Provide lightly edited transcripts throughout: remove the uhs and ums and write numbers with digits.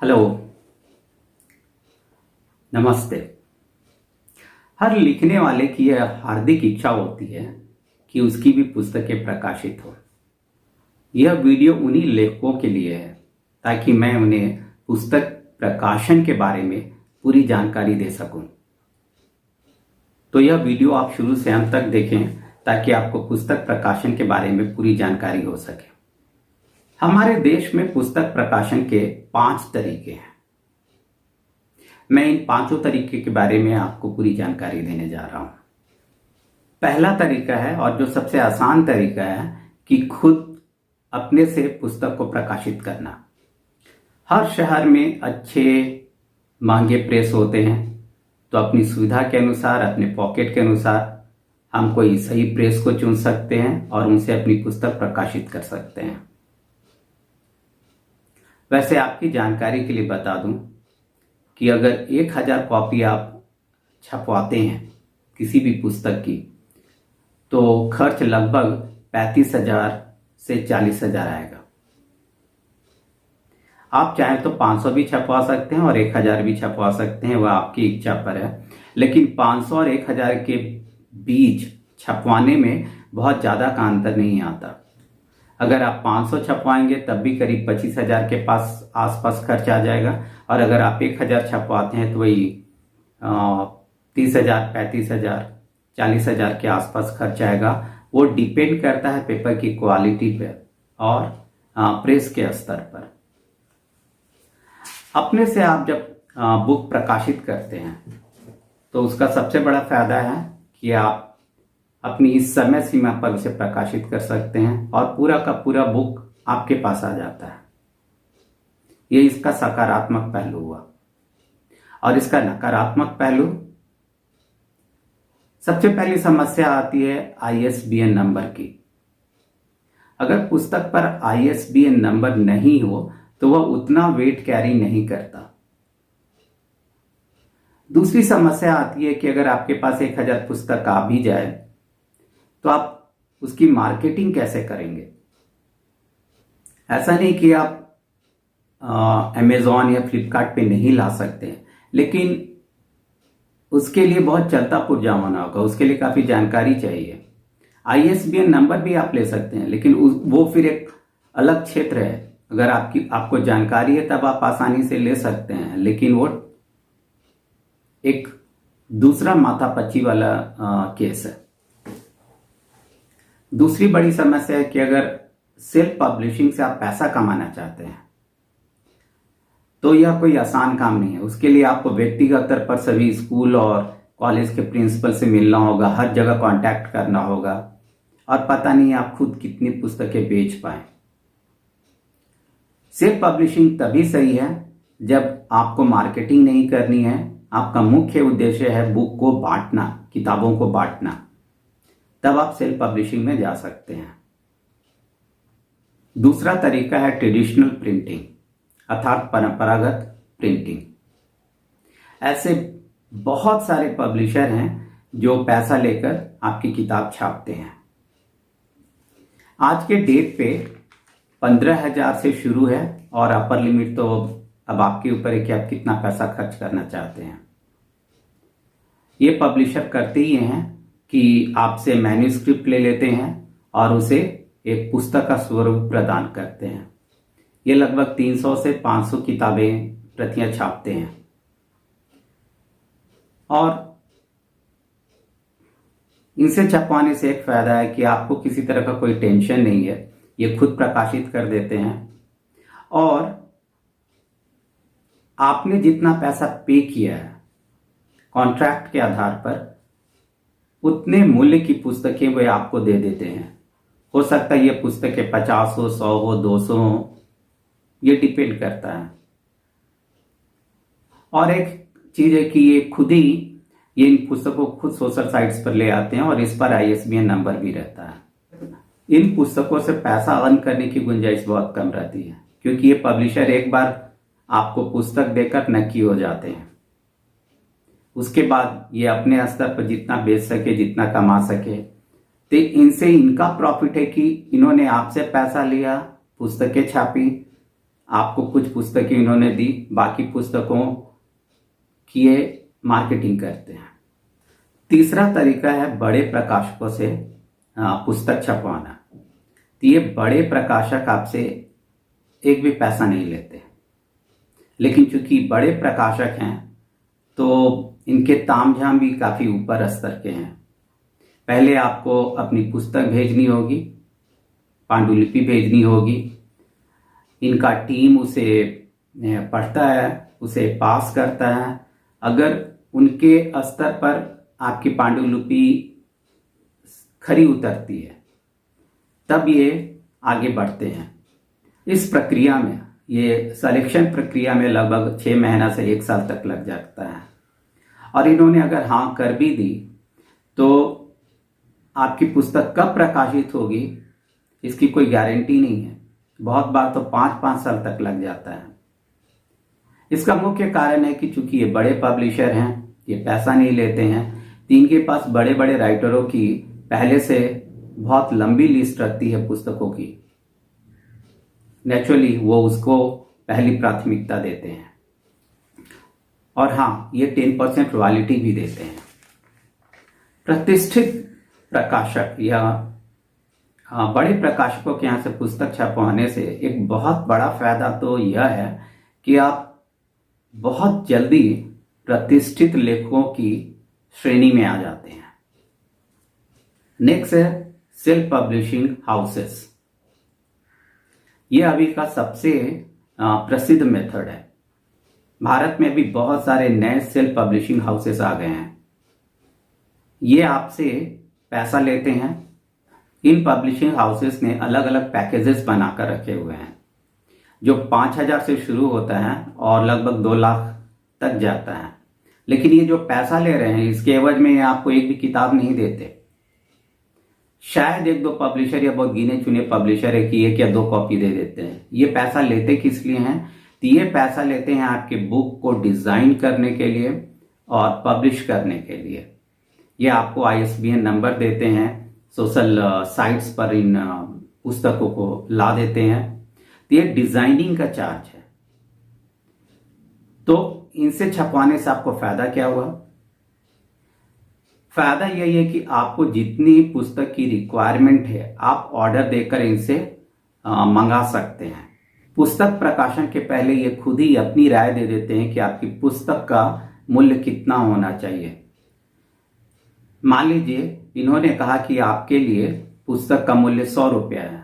Hello, नमस्ते। हर लिखने वाले की यह हार्दिक इच्छा होती है कि उसकी भी पुस्तकें प्रकाशित हो। यह वीडियो उन्हीं लेखकों के लिए है ताकि मैं उन्हें पुस्तक प्रकाशन के बारे में पूरी जानकारी दे सकूं। तो यह वीडियो आप शुरू से अंत तक देखें ताकि आपको पुस्तक प्रकाशन के बारे में पूरी जानकारी हो सके। हमारे देश में पुस्तक प्रकाशन के 5 तरीके हैं। मैं इन 5 तरीके के बारे में आपको पूरी जानकारी देने जा रहा हूं। पहला तरीका है और जो सबसे आसान तरीका है कि खुद अपने से पुस्तक को प्रकाशित करना। हर शहर में अच्छे महंगे प्रेस होते हैं, तो अपनी सुविधा के अनुसार, अपने पॉकेट के अनुसार हम कोई सही प्रेस को चुन सकते हैं और उनसे अपनी पुस्तक प्रकाशित कर सकते हैं। वैसे आपकी जानकारी के लिए बता दूं कि अगर 1000 कॉपी आप छपवाते हैं किसी भी पुस्तक की, तो खर्च लगभग 35,000 से 40,000 आएगा। आप चाहें तो 500 भी छपवा सकते हैं और 1000 भी छपवा सकते हैं, वह आपकी इच्छा पर है। लेकिन 500 और 1000 के बीच छपवाने में बहुत ज़्यादा का अंतर नहीं आता। अगर आप 500 छपवाएंगे तब भी करीब 25,000 के पास आसपास खर्च आ जाएगा, और अगर आप 1000 छपवाते हैं तो वही 30,000, 35,000, 40,000 के आसपास खर्च आएगा। वो डिपेंड करता है पेपर की क्वालिटी पे और प्रेस के स्तर पर। अपने से आप जब बुक प्रकाशित करते हैं तो उसका सबसे बड़ा फायदा है कि आप अपनी इस समय सीमा पर उसे प्रकाशित कर सकते हैं और पूरा का पूरा बुक आपके पास आ जाता है। ये इसका सकारात्मक पहलू हुआ। और इसका नकारात्मक पहलू, सबसे पहली समस्या आती है ISBN नंबर की। अगर पुस्तक पर ISBN नंबर नहीं हो तो वह उतना वेट कैरी नहीं करता। दूसरी समस्या आती है कि अगर आपके पास 1000 पुस्तक आ भी जाए तो आप उसकी मार्केटिंग कैसे करेंगे। ऐसा नहीं कि आप अमेज़ॉन या फ्लिपकार्ट पे नहीं ला सकते हैं, लेकिन उसके लिए बहुत चलता पुर्जा होना होगा, उसके लिए काफ़ी जानकारी चाहिए। ISBN नंबर भी आप ले सकते हैं, लेकिन वो फिर एक अलग क्षेत्र है। अगर आपको जानकारी है तब आप आसानी से ले सकते हैं, लेकिन वो एक दूसरा माथापच्ची वाला केस है। दूसरी बड़ी समस्या है कि अगर सेल्फ पब्लिशिंग से आप पैसा कमाना चाहते हैं तो यह कोई आसान काम नहीं है। उसके लिए आपको व्यक्तिगत स्तर पर सभी स्कूल और कॉलेज के प्रिंसिपल से मिलना होगा, हर जगह कांटेक्ट करना होगा, और पता नहीं आप खुद कितनी पुस्तकें बेच पाए। सेल्फ पब्लिशिंग तभी सही है जब आपको मार्केटिंग नहीं करनी है, आपका मुख्य उद्देश्य है बुक को बांटना, किताबों को बांटना, तब आप सेल्फ पब्लिशिंग में जा सकते हैं। दूसरा तरीका है ट्रेडिशनल प्रिंटिंग, अर्थात परंपरागत प्रिंटिंग। ऐसे बहुत सारे पब्लिशर हैं जो पैसा लेकर आपकी किताब छापते हैं। आज के डेट पे 15,000 से शुरू है और अपर लिमिट तो अब आपके ऊपर है कि आप कितना पैसा खर्च करना चाहते हैं। ये पब्लिशर करते ही हैं कि आपसे मैन्युस्क्रिप्ट ले लेते हैं और उसे एक पुस्तक का स्वरूप प्रदान करते हैं। ये लगभग 300 से 500 किताबें, प्रतियां छापते हैं, और इनसे छपवाने से एक फायदा है कि आपको किसी तरह का कोई टेंशन नहीं है। ये खुद प्रकाशित कर देते हैं और आपने जितना पैसा पे किया है कॉन्ट्रैक्ट के आधार पर, उतने मूल्य की पुस्तकें वे आपको दे देते हैं। हो सकता है ये पुस्तकें 50 हो, 100 हो, 200 हो, ये डिपेंड करता है। और एक चीज है कि ये इन पुस्तकों को खुद सोशल साइट्स पर ले आते हैं और इस पर ISBN नंबर भी रहता है। इन पुस्तकों से पैसा अर्न करने की गुंजाइश बहुत कम रहती है, क्योंकि ये पब्लिशर एक बार आपको पुस्तक देकर नक्की हो जाते हैं। उसके बाद ये अपने स्तर पर जितना बेच सके, जितना कमा सके, तो इनसे इनका प्रॉफिट है कि इन्होंने आपसे पैसा लिया, पुस्तकें छापी, आपको कुछ पुस्तकें इन्होंने दी, बाकी पुस्तकों की ये मार्केटिंग करते हैं। तीसरा तरीका है बड़े प्रकाशकों से पुस्तक छपवाना। तो ये बड़े प्रकाशक आपसे एक भी पैसा नहीं लेते, लेकिन चूंकि बड़े प्रकाशक हैं तो इनके तामझाम भी काफ़ी ऊपर स्तर के हैं। पहले आपको अपनी पुस्तक भेजनी होगी, पांडुलिपि भेजनी होगी, इनका टीम उसे पढ़ता है, उसे पास करता है। अगर उनके स्तर पर आपकी पांडुलिपि खरी उतरती है तब ये आगे बढ़ते हैं। इस प्रक्रिया में, ये सिलेक्शन प्रक्रिया में लगभग 6 महीना से 1 साल तक लग जाता है। और इन्होंने अगर हाँ कर भी दी तो आपकी पुस्तक कब प्रकाशित होगी इसकी कोई गारंटी नहीं है। बहुत बार तो 5-5 साल तक लग जाता है। इसका मुख्य कारण है कि चूंकि ये बड़े पब्लिशर हैं, ये पैसा नहीं लेते हैं, तो इनके पास बड़े बड़े राइटरों की पहले से बहुत लंबी लिस्ट रहती है पुस्तकों की। नेचुरली वो उसको पहली प्राथमिकता देते हैं। और हाँ, ये 10% रॉयल्टी भी देते हैं। प्रतिष्ठित प्रकाशक या बड़े प्रकाशकों के यहाँ से पुस्तक छपवाने से एक बहुत बड़ा फायदा तो यह है कि आप बहुत जल्दी प्रतिष्ठित लेखकों की श्रेणी में आ जाते हैं। नेक्स्ट है सेल्फ पब्लिशिंग हाउसेस। यह अभी का सबसे प्रसिद्ध मेथड है। भारत में भी बहुत सारे नए सेल्फ पब्लिशिंग हाउसेस आ गए हैं। ये आपसे पैसा लेते हैं। इन पब्लिशिंग हाउसेस ने अलग अलग पैकेजेस बनाकर रखे हुए हैं जो 5,000 से शुरू होता है और लगभग 2 लाख तक जाता है। लेकिन ये जो पैसा ले रहे हैं इसके एवज में ये आपको एक भी किताब नहीं देते। शायद 1-2 पब्लिशर या बहुत गिने चुने पब्लिशर है कि 1 या 2 कॉपी दे देते हैं। ये पैसा लेते किस लिए हैं? तो ये पैसा लेते हैं आपके बुक को डिजाइन करने के लिए और पब्लिश करने के लिए। ये आपको ISBN नंबर देते हैं, सोशल साइट्स पर इन पुस्तकों को ला देते हैं। तो ये डिजाइनिंग का चार्ज है। तो इनसे छपवाने से आपको फायदा क्या हुआ? फायदा यही है कि आपको जितनी पुस्तक की रिक्वायरमेंट है आप ऑर्डर देकर इनसे मंगा सकते हैं। पुस्तक प्रकाशन के पहले ये खुद ही अपनी राय दे देते हैं कि आपकी पुस्तक का मूल्य कितना होना चाहिए। मान लीजिए इन्होंने कहा कि आपके लिए पुस्तक का मूल्य 100 रुपया है।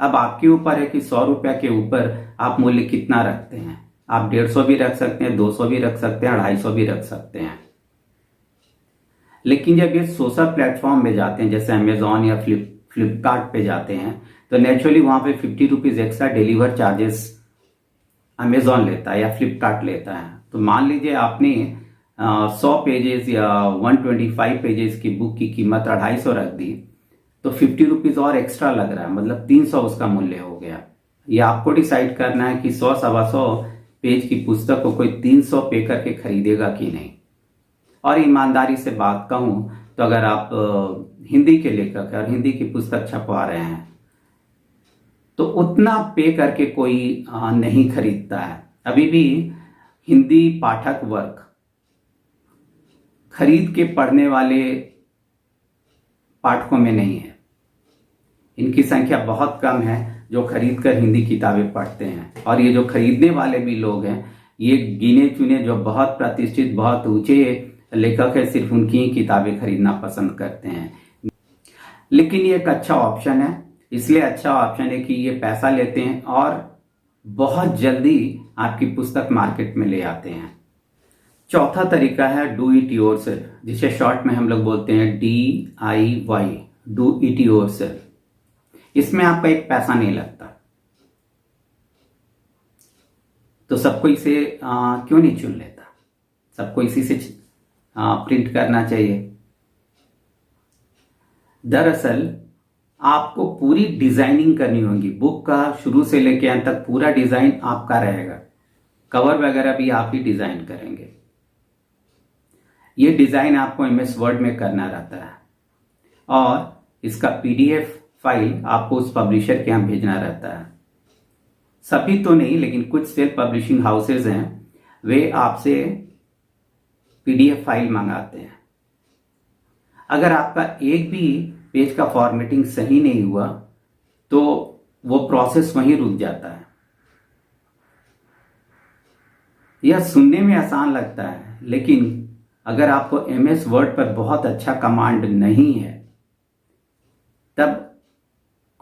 अब आपके ऊपर है कि 100 रुपया के ऊपर आप मूल्य कितना रखते हैं। आप 150 भी रख सकते हैं, 200 भी रख सकते हैं, 250 भी रख सकते हैं। लेकिन जब ये सोशल प्लेटफॉर्म में जाते हैं जैसे अमेजॉन या फ्लिपकार्ट पे जाते हैं तो नेचुरली वहां पे 50 rupees extra deliver charges Amazon लेता है या फ्लिपकार्ट लेता है। तो मान लीजिए आपने 100 पेजेस या 125 पेजेस की बुक की कीमत 250 रख दी तो 50 रुपीज और एक्स्ट्रा लग रहा है, मतलब 300 उसका मूल्य हो गया। ये आपको डिसाइड करना है कि 100-125 पेज की पुस्तक को कोई 300 पे करके खरीदेगा कि नहीं। और ईमानदारी से बात कहूं तो अगर आप हिंदी के लेखक और हिंदी की पुस्तक छपवा रहे हैं तो उतना पे करके कोई नहीं खरीदता है। अभी भी हिंदी पाठक वर्ग खरीद के पढ़ने वाले पाठकों में नहीं है। इनकी संख्या बहुत कम है जो खरीद कर हिंदी किताबें पढ़ते हैं। और ये जो खरीदने वाले भी लोग हैं ये गिने चुने जो बहुत प्रतिष्ठित, बहुत ऊंचे लेखक है, सिर्फ उनकी ही किताबें खरीदना पसंद करते हैं। लेकिन ये एक अच्छा ऑप्शन है। इसलिए अच्छा ऑप्शन है कि ये पैसा लेते हैं और बहुत जल्दी आपकी पुस्तक मार्केट में ले आते हैं। चौथा तरीका है डू इट योरसेल्फ, जिसे शॉर्ट में हम लोग बोलते हैं DIY, डू इट योरसेल्फ। इसमें आपका एक पैसा नहीं लगता। तो सबको इसे क्यों नहीं चुन लेता? सबको इसी से प्रिंट करना चाहिए। दरअसल आपको पूरी डिजाइनिंग करनी होगी। बुक का शुरू से लेकर अंत तक पूरा डिजाइन आपका रहेगा। कवर वगैरह भी आप ही डिजाइन करेंगे। ये डिजाइन आपको MS वर्ड में करना रहता है और इसका PDF फाइल आपको उस पब्लिशर के यहाँ भेजना रहता है। सभी तो नहीं, लेकिन कुछ सेल्फ पब्लिशिंग हाउसेज हैं, वे आपसे PDF फाइल मंगाते हैं। अगर आपका एक भी पेज का फॉर्मेटिंग सही नहीं हुआ तो वो प्रोसेस वहीं रुक जाता है। यह सुनने में आसान लगता है, लेकिन अगर आपको MS वर्ड पर बहुत अच्छा कमांड नहीं है तब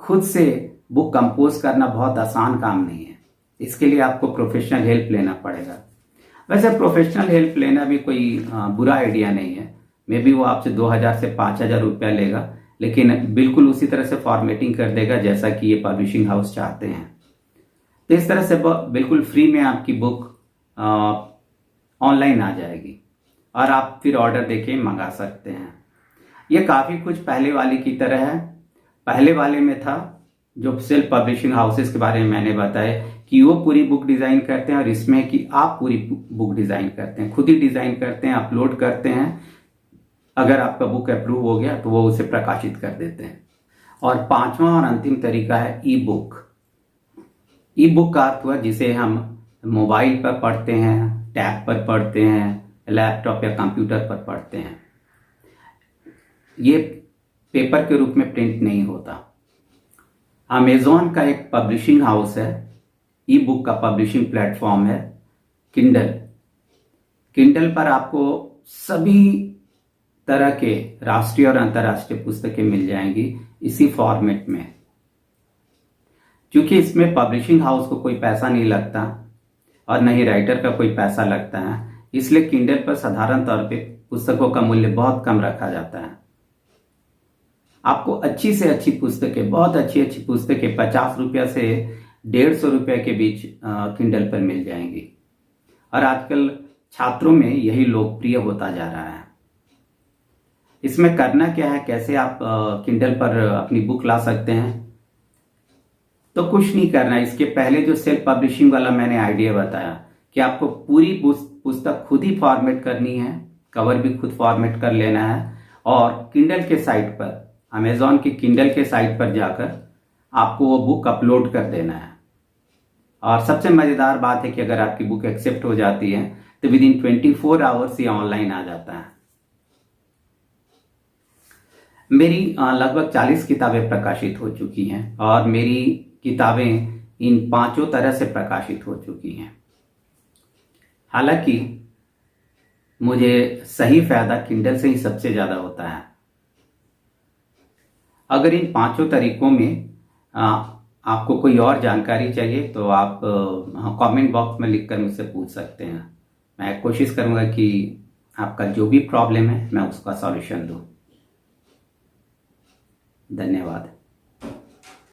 खुद से बुक कंपोज करना बहुत आसान काम नहीं है। इसके लिए आपको प्रोफेशनल हेल्प लेना पड़ेगा। वैसे प्रोफेशनल हेल्प लेना भी कोई बुरा आइडिया नहीं है। मे बी वो आपसे 2000 से 5000 रुपया लेगा, लेकिन बिल्कुल उसी तरह से फॉर्मेटिंग कर देगा जैसा कि ये पब्लिशिंग हाउस चाहते हैं। तो इस तरह से बिल्कुल फ्री में आपकी बुक ऑनलाइन आ जाएगी और आप फिर ऑर्डर देके मंगा सकते हैं। ये काफ़ी कुछ पहले वाले की तरह है। पहले वाले में था जो सेल्फ पब्लिशिंग हाउसेस के बारे में मैंने बताया कि वो पूरी बुक डिज़ाइन करते हैं, और इसमें कि आप पूरी बुक डिज़ाइन करते हैं, खुद ही डिज़ाइन करते हैं, अपलोड करते हैं। अगर आपका बुक अप्रूव हो गया तो वो उसे प्रकाशित कर देते हैं। और पांचवा और अंतिम तरीका है ई बुक। ई बुक का अर्थ हुआ जिसे हम मोबाइल पर पढ़ते हैं, टैब पर पढ़ते हैं, लैपटॉप या कंप्यूटर पर पढ़ते हैं। ये पेपर के रूप में प्रिंट नहीं होता। अमेज़ॉन का एक पब्लिशिंग हाउस है, ई बुक का पब्लिशिंग प्लेटफॉर्म है किंडल। किंडल पर आपको सभी तरह के राष्ट्रीय और अंतर्राष्ट्रीय पुस्तकें मिल जाएंगी इसी फॉर्मेट में। क्योंकि इसमें पब्लिशिंग हाउस को कोई पैसा नहीं लगता और न ही राइटर का कोई पैसा लगता है, इसलिए किंडल पर साधारण तौर पे पुस्तकों का मूल्य बहुत कम रखा जाता है। आपको अच्छी से अच्छी पुस्तकें, बहुत अच्छी अच्छी पुस्तकें 50 रुपया से 150 रुपये के बीच किंडल पर मिल जाएंगी। और आजकल छात्रों में यही लोकप्रिय होता जा रहा है। इसमें करना क्या है, कैसे आप किंडल पर अपनी बुक ला सकते हैं? तो कुछ नहीं करना। इसके पहले जो सेल्फ पब्लिशिंग वाला मैंने आइडिया बताया कि आपको पूरी पुस्तक खुद ही फॉर्मेट करनी है, कवर भी खुद फॉर्मेट कर लेना है, और किंडल के साइट पर, अमेज़ॉन की किंडल के साइट पर जाकर आपको वो बुक अपलोड कर देना है। और सबसे मज़ेदार बात है कि अगर आपकी बुक एक्सेप्ट हो जाती है तो विद इन 24 आवर्स ये ऑनलाइन आ जाता है। मेरी लगभग 40 किताबें प्रकाशित हो चुकी हैं और मेरी किताबें इन 5 तरह से प्रकाशित हो चुकी हैं। हालांकि मुझे सही फायदा किंडल से ही सबसे ज़्यादा होता है। अगर इन 5 तरीकों में आपको कोई और जानकारी चाहिए तो आप कमेंट बॉक्स में लिखकर मुझसे पूछ सकते हैं। मैं कोशिश करूंगा कि आपका जो भी प्रॉब्लम है मैं उसका सॉल्यूशन दूं। धन्यवाद।